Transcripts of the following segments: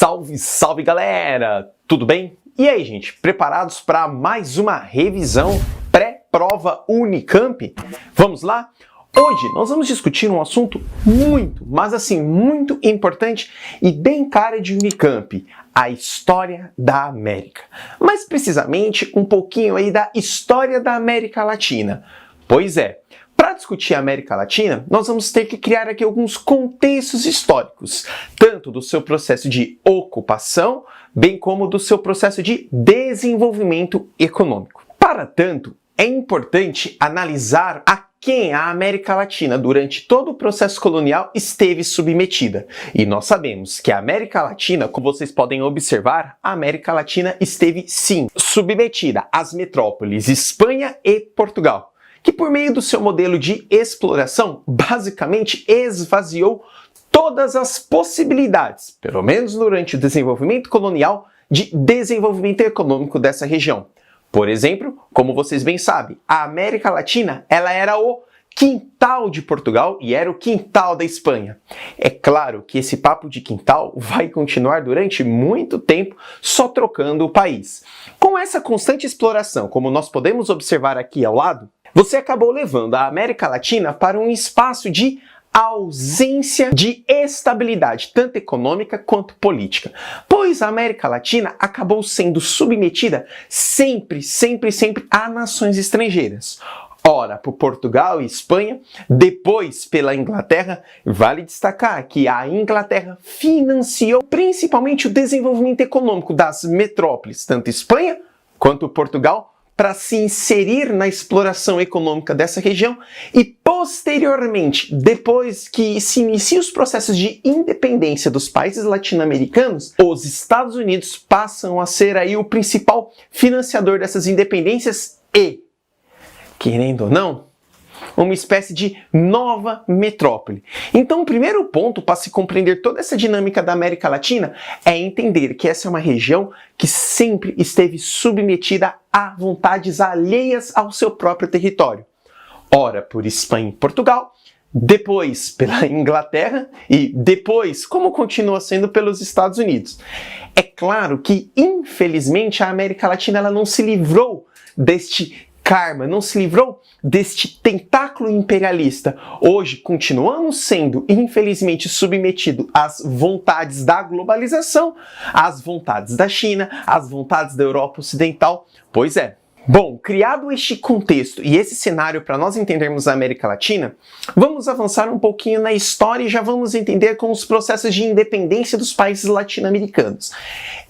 Salve, salve galera! Tudo bem? E aí, gente, preparados para mais uma revisão pré-prova Unicamp? Vamos lá? Hoje nós vamos discutir um assunto muito importante e bem cara de Unicamp, a história da América. Mais precisamente, um pouquinho aí da história da América Latina. Pois é, para discutir a América Latina, nós vamos ter que criar aqui alguns contextos históricos, tanto do seu processo de ocupação, bem como do seu processo de desenvolvimento econômico. Para tanto, é importante analisar a quem a América Latina, durante todo o processo colonial, esteve submetida. E nós sabemos que a América Latina, como vocês podem observar, a América Latina esteve, sim, submetida às metrópoles Espanha e Portugal, que por meio do seu modelo de exploração, basicamente esvaziou todas as possibilidades, pelo menos durante o desenvolvimento colonial, de desenvolvimento econômico dessa região. Por exemplo, como vocês bem sabem, a América Latina ela era o quintal de Portugal e era o quintal da Espanha. É claro que esse papo de quintal vai continuar durante muito tempo só trocando o país. Com essa constante exploração, como nós podemos observar aqui ao lado, você acabou levando a América Latina para um espaço de ausência de estabilidade, tanto econômica quanto política, pois a América Latina acabou sendo submetida sempre a nações estrangeiras. Ora por Portugal e Espanha, depois pela Inglaterra. Vale destacar que a Inglaterra financiou principalmente o desenvolvimento econômico das metrópoles, tanto Espanha quanto Portugal, para se inserir na exploração econômica dessa região e, posteriormente, depois que se iniciam os processos de independência dos países latino-americanos, os Estados Unidos passam a ser aí o principal financiador dessas independências e, querendo ou não, uma espécie de nova metrópole. Então, o primeiro ponto para se compreender toda essa dinâmica da América Latina é entender que essa é uma região que sempre esteve submetida a vontades alheias ao seu próprio território. Ora por Espanha e Portugal, depois pela Inglaterra e depois, como continua sendo, pelos Estados Unidos. É claro que, infelizmente, a América Latina ela não se livrou deste karma, não se livrou deste tentáculo imperialista. Hoje continuamos sendo, infelizmente, submetidos às vontades da globalização, às vontades da China, às vontades da Europa Ocidental. Pois é. Bom, criado este contexto e esse cenário para nós entendermos a América Latina, vamos avançar um pouquinho na história e já vamos entender com os processos de independência dos países latino-americanos.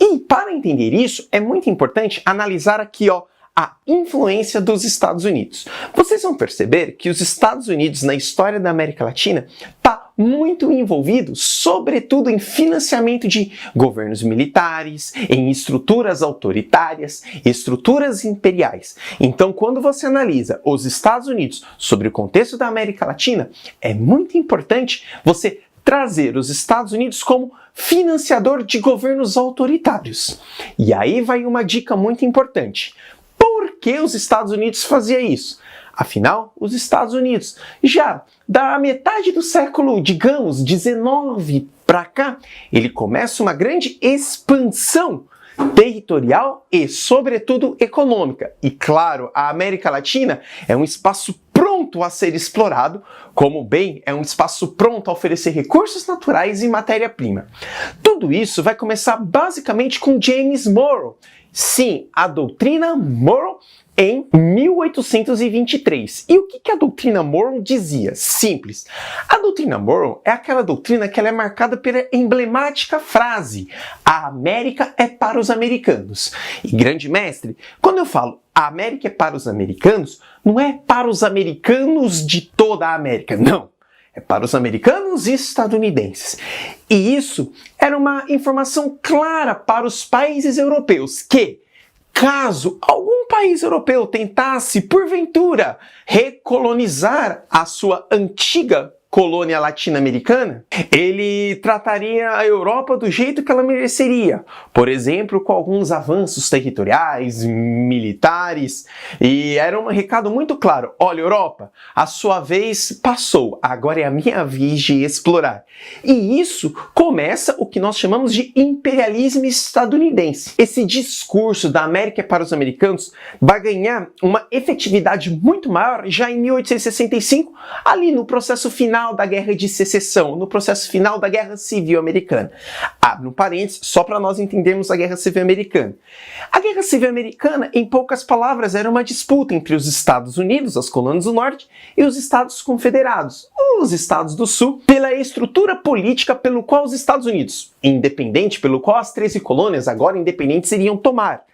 E para entender isso, é muito importante analisar aqui, a influência dos Estados Unidos. Vocês vão perceber que os Estados Unidos na história da América Latina está muito envolvido, sobretudo em financiamento de governos militares, em estruturas autoritárias, estruturas imperiais. Então, quando você analisa os Estados Unidos sobre o contexto da América Latina, é muito importante você trazer os Estados Unidos como financiador de governos autoritários. E aí vai uma dica muito importante. Por que os Estados Unidos faziam isso? Afinal, os Estados Unidos, já da metade do século, digamos, 19 para cá, ele começa uma grande expansão territorial e, sobretudo, econômica. E, claro, a América Latina é um espaço pronto a ser explorado, como bem é um espaço pronto a oferecer recursos naturais e matéria-prima. Tudo isso vai começar basicamente com James Monroe. Sim, a doutrina Monroe em 1823. E o que a doutrina Monroe dizia? Simples. A doutrina Monroe é aquela doutrina que ela é marcada pela emblemática frase: a América é para os americanos. E grande mestre, quando eu falo a América é para os americanos, não é para os americanos de toda a América, não. É para os americanos e estadunidenses. E isso era uma informação clara para os países europeus que, caso algum país europeu tentasse, porventura, recolonizar a sua antiga colônia latino-americana, ele trataria a Europa do jeito que ela mereceria, por exemplo, com alguns avanços territoriais, militares, e era um recado muito claro: olha, Europa, a sua vez passou, agora é a minha vez de explorar. E isso começa o que nós chamamos de imperialismo estadunidense. Esse discurso da América para os americanos vai ganhar uma efetividade muito maior já em 1865, ali no processo final da Guerra de Secessão, no processo final da Guerra Civil Americana. Abre um parênteses, só para nós entendermos a Guerra Civil Americana. A Guerra Civil Americana, em poucas palavras, era uma disputa entre os Estados Unidos, as colônias do Norte, e os Estados Confederados, os Estados do Sul, pela estrutura política pelo qual os Estados Unidos, independente, pelo qual as 13 colônias, agora independentes, iriam tomar.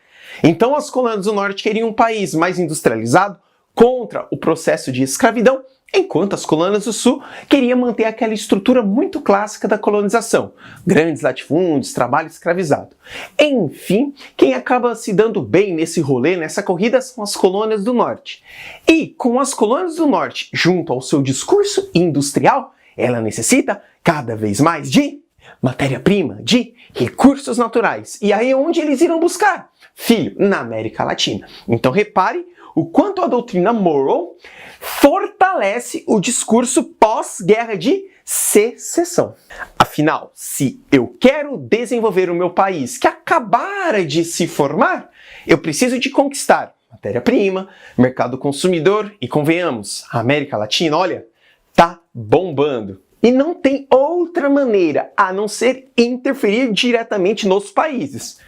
Então as colônias do Norte queriam um país mais industrializado, contra o processo de escravidão, enquanto as colônias do Sul queriam manter aquela estrutura muito clássica da colonização, grandes latifúndios, trabalho escravizado. Enfim, quem acaba se dando bem nesse rolê, nessa corrida, são as colônias do Norte. E com as colônias do Norte, junto ao seu discurso industrial, ela necessita cada vez mais de matéria-prima, de recursos naturais. E aí onde eles irão buscar? Filho, na América Latina. Então repare o quanto a doutrina Monroe fortalece o discurso pós-guerra de secessão. Afinal, se eu quero desenvolver o meu país que acabara de se formar, eu preciso de conquistar matéria-prima, mercado consumidor e, convenhamos, a América Latina, olha, tá bombando. E não tem outra maneira a não ser interferir diretamente nos países.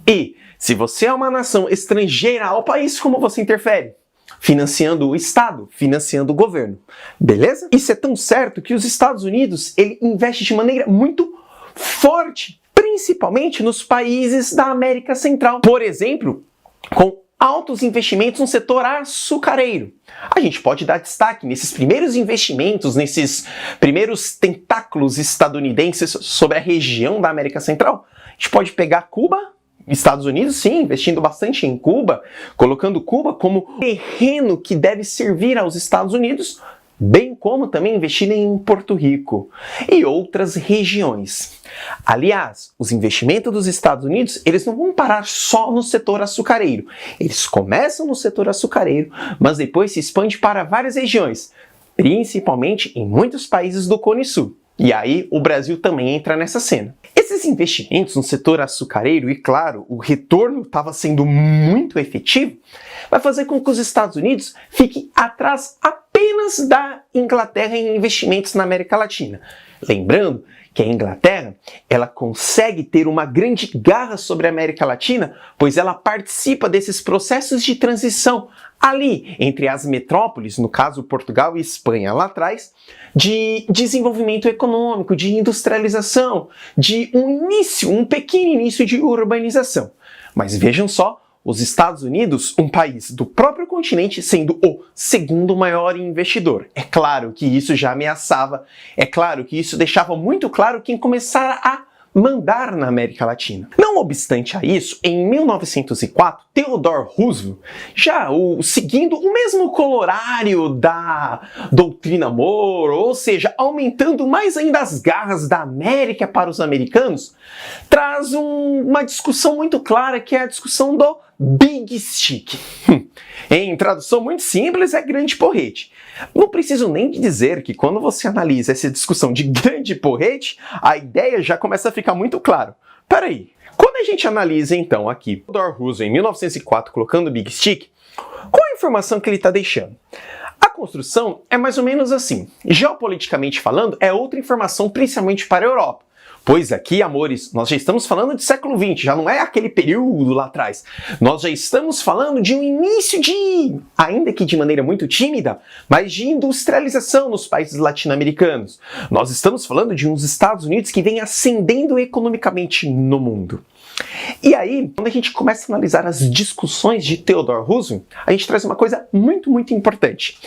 E se você é uma nação estrangeira ao país, como você interfere? Financiando o Estado, financiando o governo. Beleza? Isso é tão certo que os Estados Unidos ele investe de maneira muito forte, principalmente nos países da América Central. Por exemplo, com altos investimentos no setor açucareiro. A gente pode dar destaque nesses primeiros investimentos, nesses primeiros tentáculos estadunidenses sobre a região da América Central. A gente pode pegar Cuba, Estados Unidos, sim, investindo bastante em Cuba, colocando Cuba como terreno que deve servir aos Estados Unidos, bem como também investindo em Porto Rico e outras regiões. Aliás, os investimentos dos Estados Unidos, eles não vão parar só no setor açucareiro. Eles começam no setor açucareiro, mas depois se expande para várias regiões, principalmente em muitos países do Cone Sul. E aí o Brasil também entra nessa cena. Esses investimentos no setor açucareiro, e claro, o retorno estava sendo muito efetivo, vai fazer com que os Estados Unidos fiquem atrás apenas da Inglaterra em investimentos na América Latina. Lembrando que a Inglaterra, ela consegue ter uma grande garra sobre a América Latina, pois ela participa desses processos de transição ali entre as metrópoles, no caso Portugal e Espanha lá atrás, de desenvolvimento econômico, de industrialização, de um pequeno início de urbanização. Mas vejam só, os Estados Unidos, um país do próprio continente, sendo o segundo maior investidor. É claro que isso já ameaçava, é claro que isso deixava muito claro quem começara a mandar na América Latina. Não obstante a isso, em 1904, Theodore Roosevelt, seguindo o mesmo colorário da doutrina Monroe, ou seja, aumentando mais ainda as garras da América para os americanos, traz uma discussão muito clara, que é a discussão do Big Stick. Em tradução muito simples, é grande porrete. Não preciso nem dizer que quando você analisa essa discussão de grande porrete, a ideia já começa a ficar muito claro. Peraí, quando a gente analisa então aqui Theodore Roosevelt em 1904 colocando o Big Stick, qual a informação que ele está deixando? A construção é mais ou menos assim. Geopoliticamente falando, é outra informação principalmente para a Europa. Pois aqui, amores, nós já estamos falando de século XX, já não é aquele período lá atrás. Nós já estamos falando de um início ainda que de maneira muito tímida, mas de industrialização nos países latino-americanos. Nós estamos falando de uns Estados Unidos que vem ascendendo economicamente no mundo. E aí, quando a gente começa a analisar as discussões de Theodore Roosevelt, a gente traz uma coisa muito, muito importante,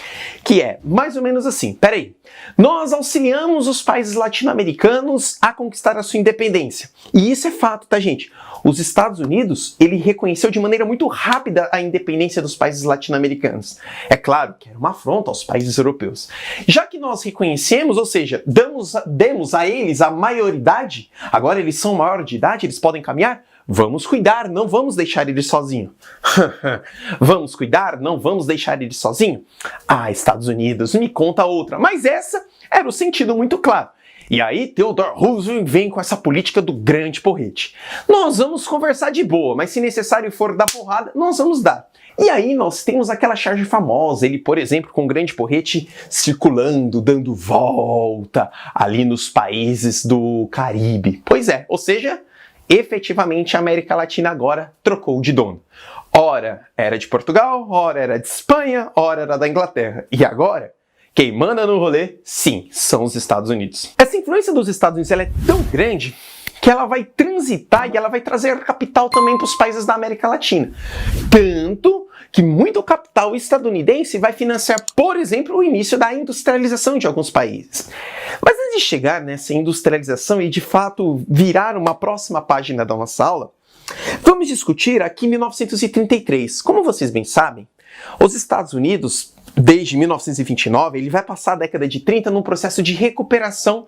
que é mais ou menos assim, peraí, nós auxiliamos os países latino-americanos a conquistar a sua independência. E isso é fato, tá, gente? Os Estados Unidos, ele reconheceu de maneira muito rápida a independência dos países latino-americanos. É claro que era uma afronta aos países europeus. Já que nós reconhecemos, ou seja, demos a eles a maioridade, agora eles são maior de idade, eles podem caminhar, vamos cuidar, não vamos deixar eles sozinhos. Vamos cuidar, não vamos deixar eles sozinhos? Ah, Estados Unidos, me conta outra. Mas essa era o sentido muito claro. E aí, Theodore Roosevelt vem com essa política do grande porrete. Nós vamos conversar de boa, mas se necessário for dar porrada, nós vamos dar. E aí nós temos aquela charge famosa, ele, por exemplo, com o grande porrete circulando, dando volta ali nos países do Caribe. Pois é, ou seja, efetivamente a América Latina agora trocou de dono. Ora era de Portugal, ora era de Espanha, ora era da Inglaterra. E agora, quem manda no rolê, sim, são os Estados Unidos. Essa influência dos Estados Unidos ela é tão grande que ela vai transitar e ela vai trazer capital também para os países da América Latina. Tanto que muito capital estadunidense vai financiar, por exemplo, o início da industrialização de alguns países. Mas antes de chegar nessa industrialização e de fato virar uma próxima página da nossa aula, vamos discutir aqui 1933. Como vocês bem sabem, os Estados Unidos, desde 1929, ele vai passar a década de 30 num processo de recuperação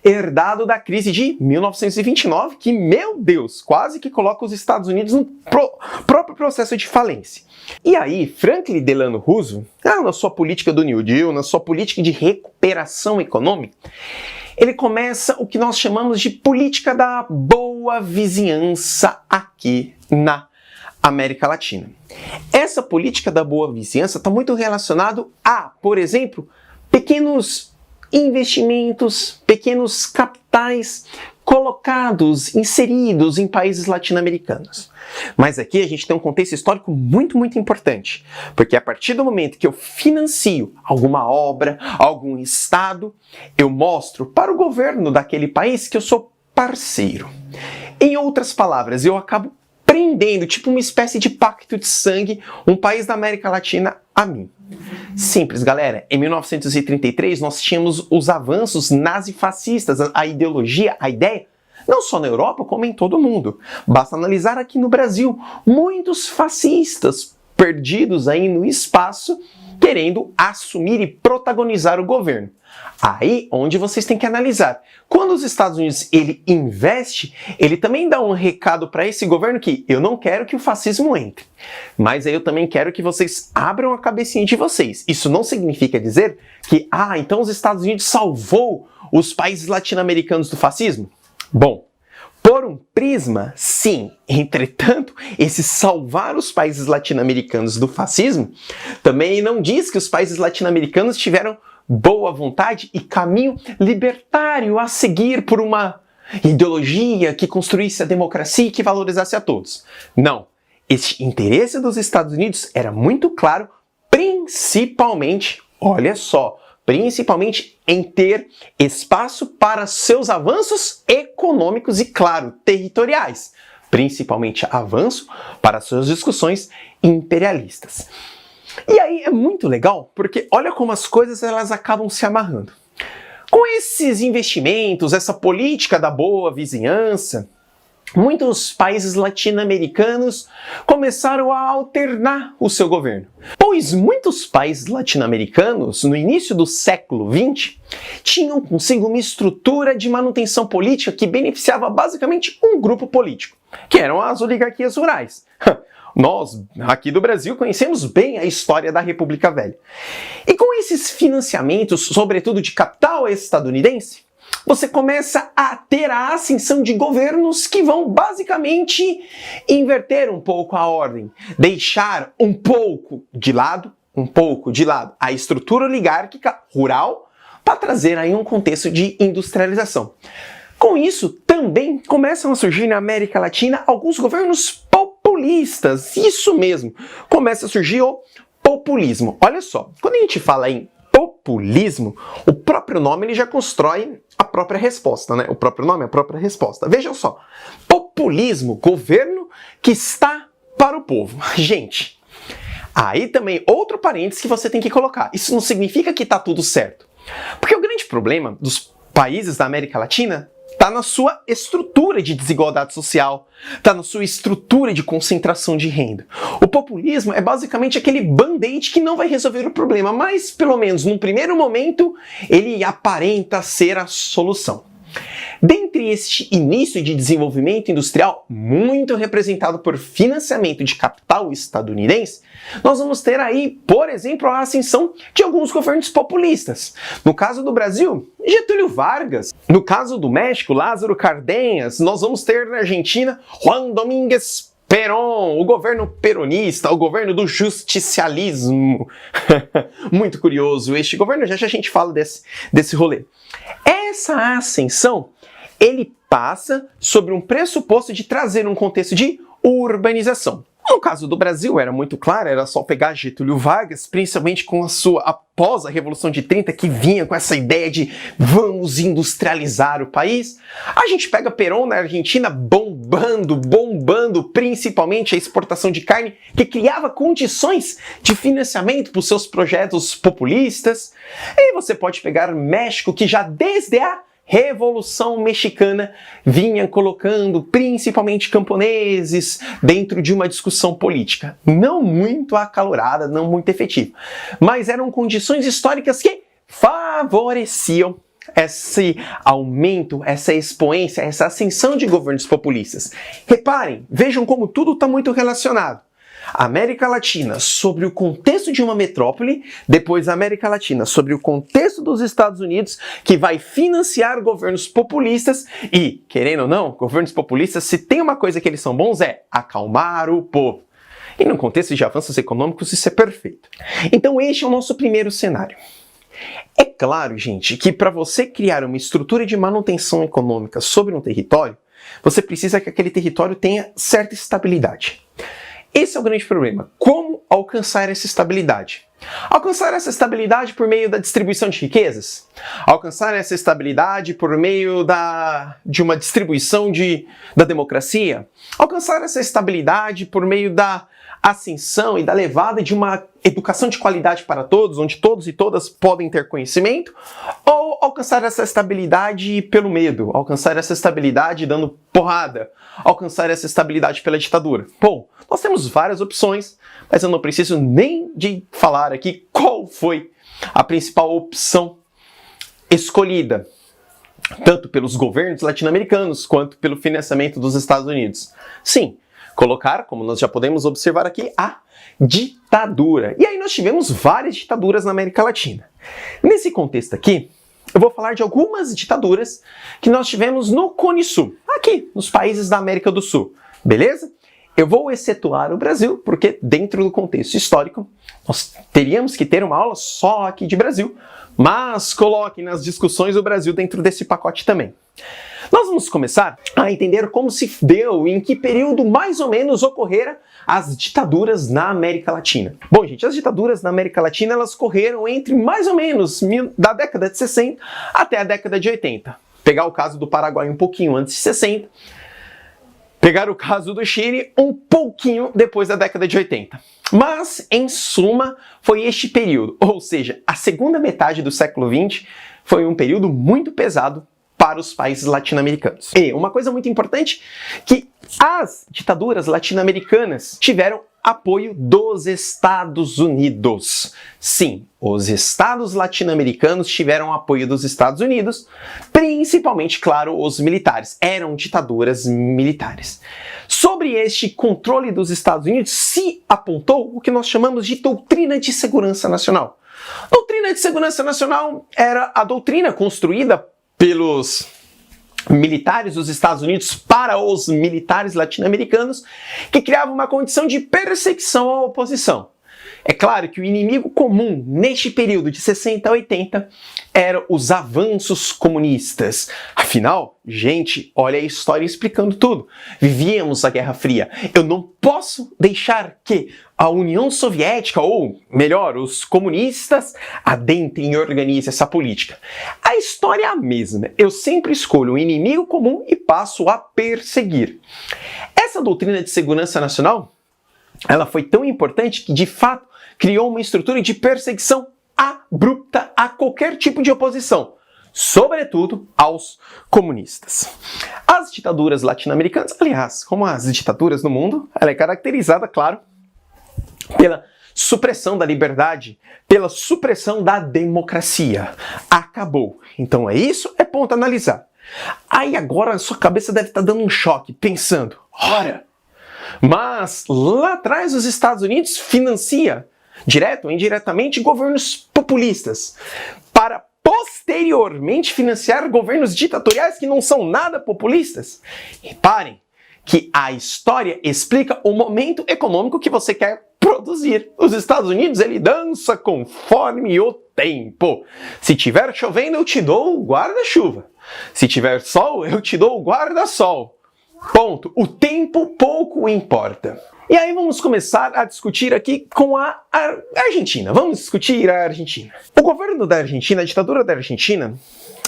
herdado da crise de 1929, que, meu Deus, quase que coloca os Estados Unidos no próprio processo de falência. E aí, Franklin Delano Roosevelt, na sua política do New Deal, na sua política de recuperação econômica, ele começa o que nós chamamos de política da boa vizinhança aqui na América Latina. Essa política da boa vizinhança está muito relacionado a, por exemplo, pequenos investimentos, pequenos capitais colocados, inseridos em países latino-americanos. Mas aqui a gente tem um contexto histórico muito, muito importante, porque a partir do momento que eu financio alguma obra, algum estado, eu mostro para o governo daquele país que eu sou parceiro. Em outras palavras, eu acabo prendendo, tipo uma espécie de pacto de sangue, um país da América Latina a mim. Simples, galera. Em 1933, nós tínhamos os avanços nazifascistas, a ideologia, a ideia, não só na Europa, como em todo o mundo. Basta analisar aqui no Brasil, muitos fascistas perdidos aí no espaço, querendo assumir e protagonizar o governo. Aí onde vocês têm que analisar. Quando os Estados Unidos ele investe, ele também dá um recado para esse governo que eu não quero que o fascismo entre, mas aí eu também quero que vocês abram a cabecinha de vocês. Isso não significa dizer que, então os Estados Unidos salvou os países latino-americanos do fascismo? Bom, por um prisma, sim. Entretanto, esse salvar os países latino-americanos do fascismo também não diz que os países latino-americanos tiveram boa vontade e caminho libertário a seguir por uma ideologia que construísse a democracia e que valorizasse a todos. Não. Este interesse dos Estados Unidos era muito claro, principalmente, olha só, principalmente em ter espaço para seus avanços econômicos e, claro, territoriais. Principalmente avanço para suas discussões imperialistas. E aí é muito legal, porque olha como as coisas elas acabam se amarrando. Com esses investimentos, essa política da boa vizinhança, muitos países latino-americanos começaram a alternar o seu governo. Pois muitos países latino-americanos, no início do século XX, tinham consigo uma estrutura de manutenção política que beneficiava basicamente um grupo político, que eram as oligarquias rurais. Nós, aqui do Brasil, conhecemos bem a história da República Velha. E com esses financiamentos, sobretudo de capital estadunidense, você começa a ter a ascensão de governos que vão basicamente inverter um pouco a ordem, deixar um pouco de lado a estrutura oligárquica rural para trazer aí um contexto de industrialização. Com isso, também começam a surgir na América Latina alguns governos populistas. Isso mesmo, começa a surgir o populismo. Olha só, quando a gente fala em populismo, o próprio nome ele já constrói a própria resposta, né? O próprio nome é a própria resposta. Vejam só, populismo populismo, governo que está para o povo. Gente, aí também outro parênteses que você tem que colocar. Isso não significa que está tudo certo. Porque o grande problema dos países da América Latina está na sua estrutura de desigualdade social, está na sua estrutura de concentração de renda. O populismo é basicamente aquele band-aid que não vai resolver o problema, mas pelo menos num primeiro momento ele aparenta ser a solução. Dentre este início de desenvolvimento industrial, muito representado por financiamento de capital estadunidense, nós vamos ter aí, por exemplo, a ascensão de alguns governos populistas. No caso do Brasil, Getúlio Vargas. No caso do México, Lázaro Cárdenas. Nós vamos ter na Argentina, Juan Domínguez Perón, o governo peronista, o governo do justicialismo. Muito curioso este governo, já a gente fala desse rolê. Essa ascensão, ele passa sobre um pressuposto de trazer um contexto de urbanização. No caso do Brasil, era muito claro, era só pegar Getúlio Vargas, principalmente com após a Revolução de 30, que vinha com essa ideia de vamos industrializar o país. A gente pega Perón na Argentina bombando principalmente a exportação de carne, que criava condições de financiamento para os seus projetos populistas. E você pode pegar México, que já desde a Revolução Mexicana vinha colocando principalmente camponeses dentro de uma discussão política. Não muito acalorada, não muito efetiva, mas eram condições históricas que favoreciam esse aumento, essa expoência, essa ascensão de governos populistas. Reparem, vejam como tudo está muito relacionado. América Latina sobre o contexto de uma metrópole, depois a América Latina sobre o contexto dos Estados Unidos, que vai financiar governos populistas e, querendo ou não, governos populistas, se tem uma coisa que eles são bons é acalmar o povo. E no contexto de avanços econômicos isso é perfeito. Então este é o nosso primeiro cenário. É claro, gente, que para você criar uma estrutura de manutenção econômica sobre um território, você precisa que aquele território tenha certa estabilidade. Esse é o grande problema. Como alcançar essa estabilidade? Alcançar essa estabilidade por meio da distribuição de riquezas? Alcançar essa estabilidade por meio de uma distribuição da democracia? Alcançar essa estabilidade por meio da ascensão e da levada de uma educação de qualidade para todos, onde todos e todas podem ter conhecimento? Ou alcançar essa estabilidade pelo medo? Alcançar essa estabilidade dando porrada? Alcançar essa estabilidade pela ditadura? Bom, nós temos várias opções, mas eu não preciso nem de falar aqui qual foi a principal opção escolhida, tanto pelos governos latino-americanos quanto pelo financiamento dos Estados Unidos. Sim, colocar, como nós já podemos observar aqui, a ditadura. E aí nós tivemos várias ditaduras na América Latina. Nesse contexto aqui, eu vou falar de algumas ditaduras que nós tivemos no Cone Sul, aqui nos países da América do Sul, beleza? Eu vou excetuar o Brasil, porque dentro do contexto histórico, nós teríamos que ter uma aula só aqui de Brasil, mas coloquem nas discussões o Brasil dentro desse pacote também. Nós vamos começar a entender como se deu e em que período mais ou menos ocorreram as ditaduras na América Latina. Bom, gente, as ditaduras na América Latina elas ocorreram entre mais ou menos da década de 60 até a década de 80. Pegar o caso do Paraguai um pouquinho antes de 60, pegar o caso do Chile um pouquinho depois da década de 80. Mas, em suma, foi este período, ou seja, a segunda metade do século XX foi um período muito pesado para os países latino-americanos. E uma coisa muito importante, que as ditaduras latino-americanas tiveram apoio dos Estados Unidos. Sim, os estados latino-americanos tiveram apoio dos Estados Unidos, principalmente, claro, os militares. Eram ditaduras militares. Sobre este controle dos Estados Unidos se apontou o que nós chamamos de doutrina de segurança nacional. Doutrina de segurança nacional era a doutrina construída pelos militares dos Estados Unidos para os militares latino-americanos, que criava uma condição de perseguição à oposição. É claro que o inimigo comum neste período de 60 a 80 eram os avanços comunistas. Afinal, gente, olha a história explicando tudo. Vivíamos a Guerra Fria. Eu não posso deixar que a União Soviética, ou melhor, os comunistas, adentrem e organizem essa política. A história é a mesma. Eu sempre escolho o inimigo comum e passo a perseguir. Essa doutrina de segurança nacional, ela foi tão importante que, de fato, criou uma estrutura de perseguição abrupta a qualquer tipo de oposição, sobretudo aos comunistas. As ditaduras latino-americanas, aliás, como as ditaduras no mundo, ela é caracterizada, claro, pela supressão da liberdade, pela supressão da democracia. Acabou. Então é isso, é ponto a analisar. Aí agora a sua cabeça deve estar dando um choque, pensando, ora, mas lá atrás os Estados Unidos financia, direto ou indiretamente, governos populistas, para posteriormente financiar governos ditatoriais que não são nada populistas. Reparem que a história explica o momento econômico que você quer produzir. Os Estados Unidos, ele dança conforme o tempo. Se tiver chovendo, eu te dou o guarda-chuva. Se tiver sol, eu te dou o guarda-sol. Ponto. O tempo pouco importa. E aí vamos começar a discutir aqui com a Argentina. Vamos discutir a Argentina. O governo da Argentina, a ditadura da Argentina,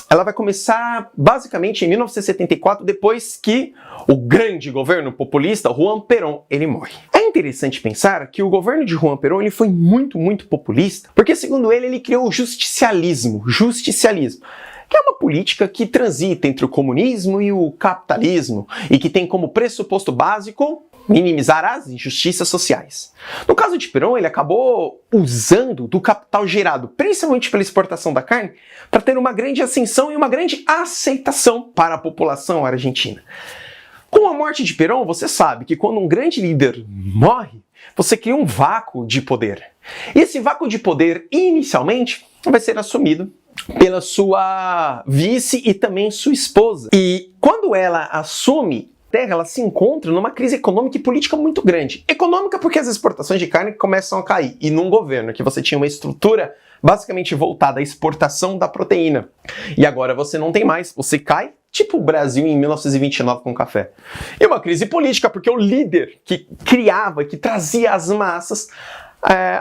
ela vai começar basicamente em 1974, depois que o grande governo populista, Juan Perón, ele morre. É interessante pensar que o governo de Juan Perón ele foi muito populista, porque segundo ele criou o justicialismo, que é uma política que transita entre o comunismo e o capitalismo e que tem como pressuposto básico minimizar as injustiças sociais. No caso de Perón, ele acabou usando do capital gerado, principalmente pela exportação da carne, para ter uma grande ascensão e uma grande aceitação para a população argentina. Com a morte de Perón, você sabe que quando um grande líder morre, você cria um vácuo de poder. E esse vácuo de poder, inicialmente, vai ser assumido pela sua vice e também sua esposa. E quando ela assume a terra, ela se encontra numa crise econômica e política muito grande. Econômica porque as exportações de carne começam a cair. E num governo que você tinha uma estrutura basicamente voltada à exportação da proteína. E agora você não tem mais. Você cai, tipo o Brasil em 1929 com o café. E uma crise política porque o líder que criava, que trazia as massas,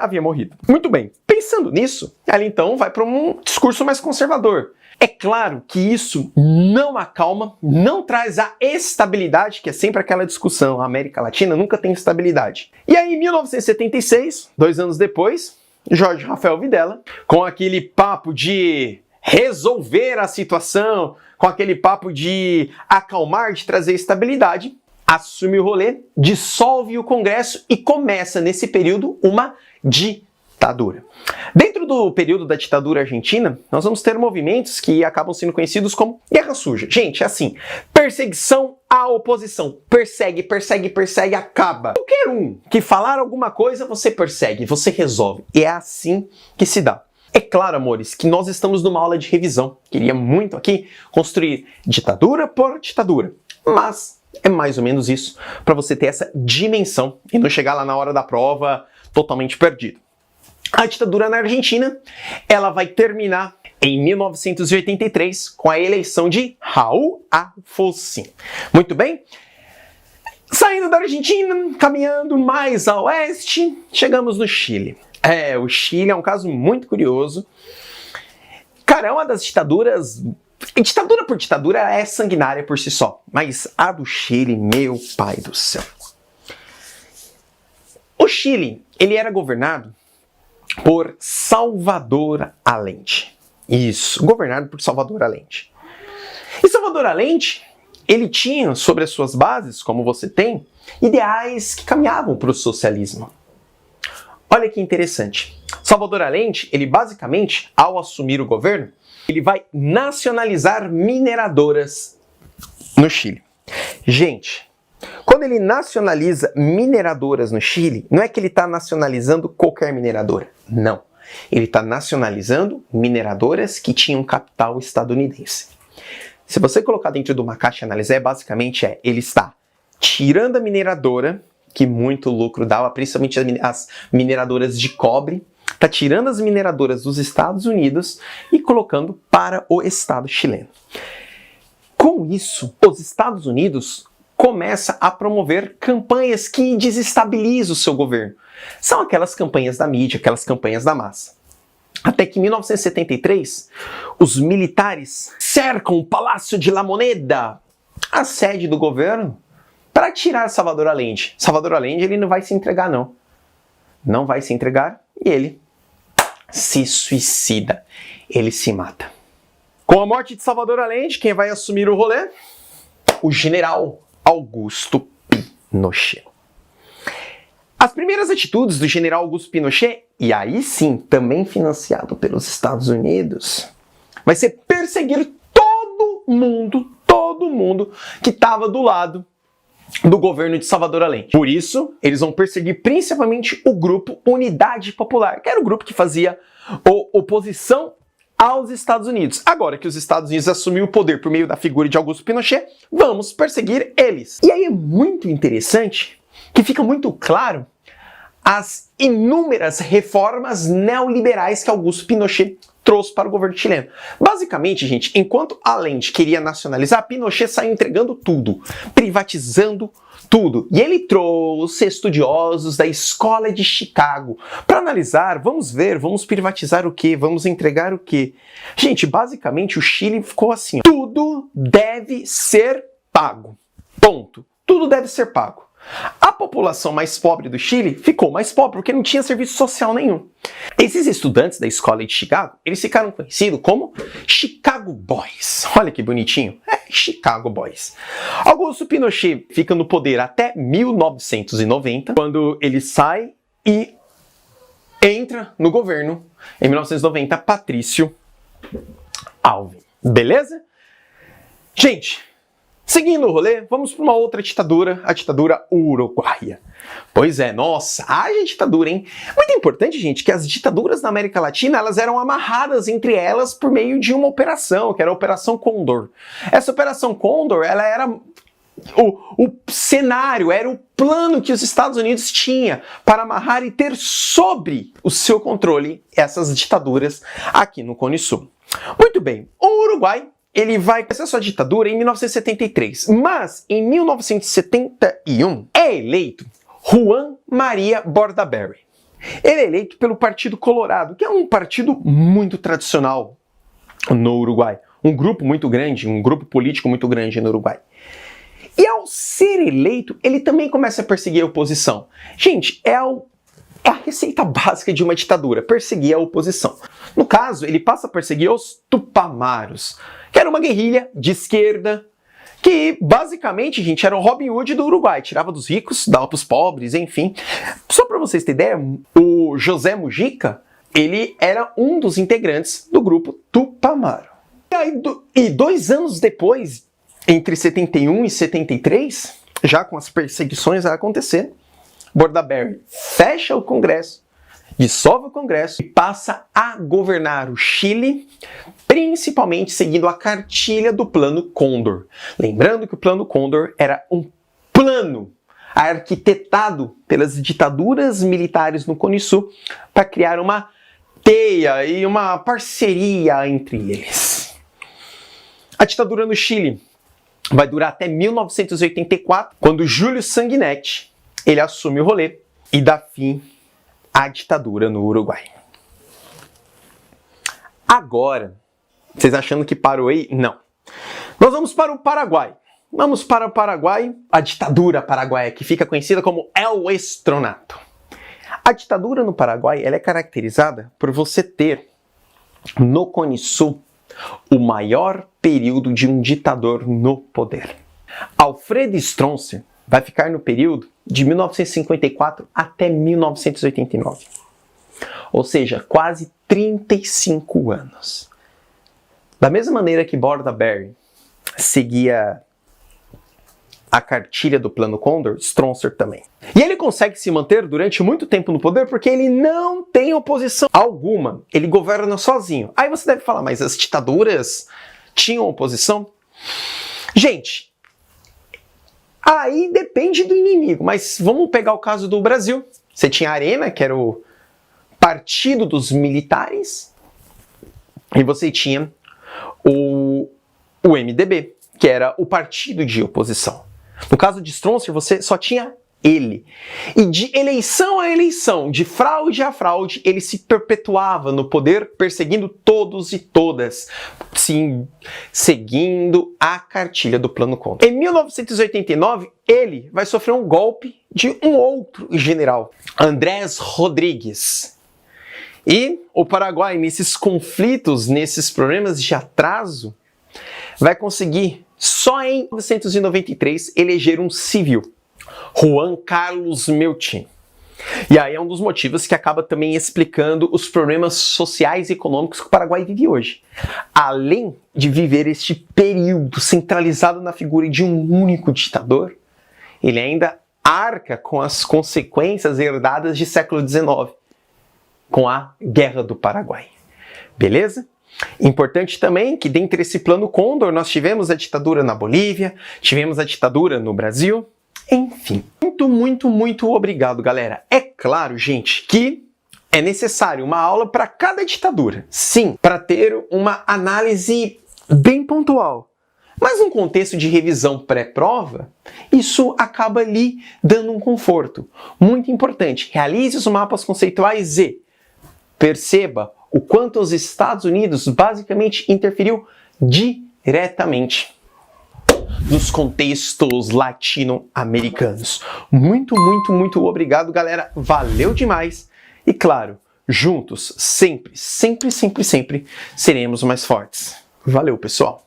havia morrido. Muito bem, pensando nisso, ela então vai para um discurso mais conservador. É claro que isso não acalma, não traz a estabilidade, que é sempre aquela discussão, a América Latina nunca tem estabilidade. E aí, em 1976, 2 anos depois, Jorge Rafael Videla, com aquele papo de resolver a situação, com aquele papo de acalmar, de trazer estabilidade, assume o rolê, dissolve o Congresso e começa, nesse período, uma ditadura. Dentro do período da ditadura argentina, nós vamos ter movimentos que acabam sendo conhecidos como Guerra Suja. Gente, é assim, perseguição à oposição. Persegue, acaba. Qualquer um que falar alguma coisa, você persegue, você resolve. E é assim que se dá. É claro, amores, que nós estamos numa aula de revisão. Queria muito aqui construir ditadura por ditadura. Mas é mais ou menos isso, para você ter essa dimensão e não chegar lá na hora da prova totalmente perdido. A ditadura na Argentina, ela vai terminar em 1983 com a eleição de Raúl Alfonsín. Muito bem? Saindo da Argentina, caminhando mais a oeste, chegamos no Chile. O Chile é um caso muito curioso. Cara, é uma das ditaduras... Ditadura por ditadura é sanguinária por si só, mas a do Chile, meu pai do céu. O Chile, ele era governado por Salvador Allende. Isso, governado por Salvador Allende. E Salvador Allende, ele tinha sobre as suas bases, como você tem, ideais que caminhavam para o socialismo. Olha que interessante. Salvador Allende, ele basicamente, ao assumir o governo, ele vai nacionalizar mineradoras no Chile. Gente, quando ele nacionaliza mineradoras no Chile, não é que ele está nacionalizando qualquer mineradora. Não. Ele está nacionalizando mineradoras que tinham capital estadunidense. Se você colocar dentro de uma caixa e analisar, basicamente ele está tirando a mineradora que muito lucro dava, principalmente as mineradoras de cobre. Está tirando as mineradoras dos Estados Unidos e colocando para o Estado chileno. Com isso, os Estados Unidos começam a promover campanhas que desestabilizam o seu governo. São aquelas campanhas da mídia, aquelas campanhas da massa. Até que em 1973, os militares cercam o Palácio de La Moneda, a sede do governo, para tirar Salvador Allende. Salvador Allende ele não vai se entregar, não. Não vai se entregar e ele se suicida. Ele se mata. Com a morte de Salvador Allende, quem vai assumir o rolê? O general Augusto Pinochet. As primeiras atitudes do general Augusto Pinochet, e aí sim, também financiado pelos Estados Unidos, vai ser perseguir todo mundo que estava do lado do governo de Salvador Allende. Por isso, eles vão perseguir principalmente o grupo Unidade Popular, que era o grupo que fazia oposição aos Estados Unidos. Agora que os Estados Unidos assumiram o poder por meio da figura de Augusto Pinochet, vamos perseguir eles. E aí é muito interessante que fica muito claro as inúmeras reformas neoliberais que Augusto Pinochet trouxe para o governo chileno. Basicamente, gente, enquanto Allende queria nacionalizar, Pinochet saiu entregando tudo, privatizando tudo. E ele trouxe estudiosos da Escola de Chicago para analisar, vamos ver, vamos privatizar o quê? Vamos entregar o quê? Gente, basicamente o Chile ficou assim, ó, tudo deve ser pago. Ponto. Tudo deve ser pago. A população mais pobre do Chile ficou mais pobre porque não tinha serviço social nenhum. Esses estudantes da escola de Chicago, eles ficaram conhecidos como Chicago Boys. Olha que bonitinho. Chicago Boys. Augusto Pinochet fica no poder até 1990, quando ele sai e entra no governo, em 1990, Patrício Alvim. Beleza? Gente, seguindo o rolê, vamos para uma outra ditadura, a ditadura uruguaia. Pois é, nossa, haja ditadura, hein? Muito importante, gente, que as ditaduras na América Latina, elas eram amarradas entre elas por meio de uma operação, que era a Operação Cóndor. Essa Operação Cóndor, ela era o cenário, era o plano que os Estados Unidos tinha para amarrar e ter sobre o seu controle essas ditaduras aqui no Cone Sul. Muito bem, o Uruguai ele vai começar sua ditadura em 1973, mas em 1971 é eleito Juan María Bordaberry. Ele é eleito pelo Partido Colorado, que é um partido muito tradicional no Uruguai. Um grupo muito grande, um grupo político muito grande no Uruguai. E ao ser eleito, ele também começa a perseguir a oposição. Gente, é a receita básica de uma ditadura, perseguir a oposição. No caso, ele passa a perseguir os Tupamaros, que era uma guerrilha de esquerda, que basicamente, gente, era o Robin Hood do Uruguai, tirava dos ricos, dava para os pobres, enfim. Só para vocês terem ideia, o José Mujica, ele era um dos integrantes do grupo Tupamaro. E 2 anos depois, entre 71 e 73, já com as perseguições a acontecer, Bordaberry fecha o Congresso, dissolve o Congresso e passa a governar o Chile, principalmente seguindo a cartilha do Plano Cóndor. Lembrando que o Plano Cóndor era um plano arquitetado pelas ditaduras militares no Cone Sul para criar uma teia e uma parceria entre eles. A ditadura no Chile vai durar até 1984, quando Júlio Sanguinetti ele assume o rolê e dá fim à ditadura no Uruguai. Agora, vocês achando que parou aí? Não. Nós vamos para o Paraguai. Vamos para o Paraguai, a ditadura paraguaia, que fica conhecida como El Estronato. A ditadura no Paraguai ela é caracterizada por você ter, no Cone Sul, o maior período de um ditador no poder. Alfredo Stroncer vai ficar no período de 1954 até 1989. Ou seja, quase 35 anos. Da mesma maneira que Bordaberry seguia a cartilha do Plano Cóndor, Stroncer também. E ele consegue se manter durante muito tempo no poder porque ele não tem oposição alguma. Ele governa sozinho. Aí você deve falar, mas as ditaduras tinham oposição? Gente, Aí depende do inimigo, mas vamos pegar o caso do Brasil. Você tinha a Arena, que era o Partido dos Militares, e você tinha o MDB, que era o partido de oposição. No caso de Stronser, você só tinha ele. E de eleição a eleição, de fraude a fraude, ele se perpetuava no poder, perseguindo todos e todas, sim, seguindo a cartilha do Plano Condor. Em 1989, ele vai sofrer um golpe de um outro general, Andrés Rodrigues. E o Paraguai, nesses conflitos, nesses problemas de atraso, vai conseguir, só em 1993, eleger um civil, Juan Carlos Melchin. E aí é um dos motivos que acaba também explicando os problemas sociais e econômicos que o Paraguai vive hoje. Além de viver este período centralizado na figura de um único ditador, ele ainda arca com as consequências herdadas de século XIX, com a Guerra do Paraguai. Beleza? Importante também que dentre esse Plano Condor nós tivemos a ditadura na Bolívia, tivemos a ditadura no Brasil, enfim. Muito obrigado, galera. É claro, gente, que é necessário uma aula para cada ditadura. Sim, para ter uma análise bem pontual. Mas num contexto de revisão pré-prova, isso acaba lhe dando um conforto. Muito importante, realize os mapas conceituais e perceba o quanto os Estados Unidos basicamente interferiu diretamente nos contextos latino-americanos. Muito obrigado, galera. Valeu demais. E claro, juntos, sempre seremos mais fortes. Valeu, pessoal.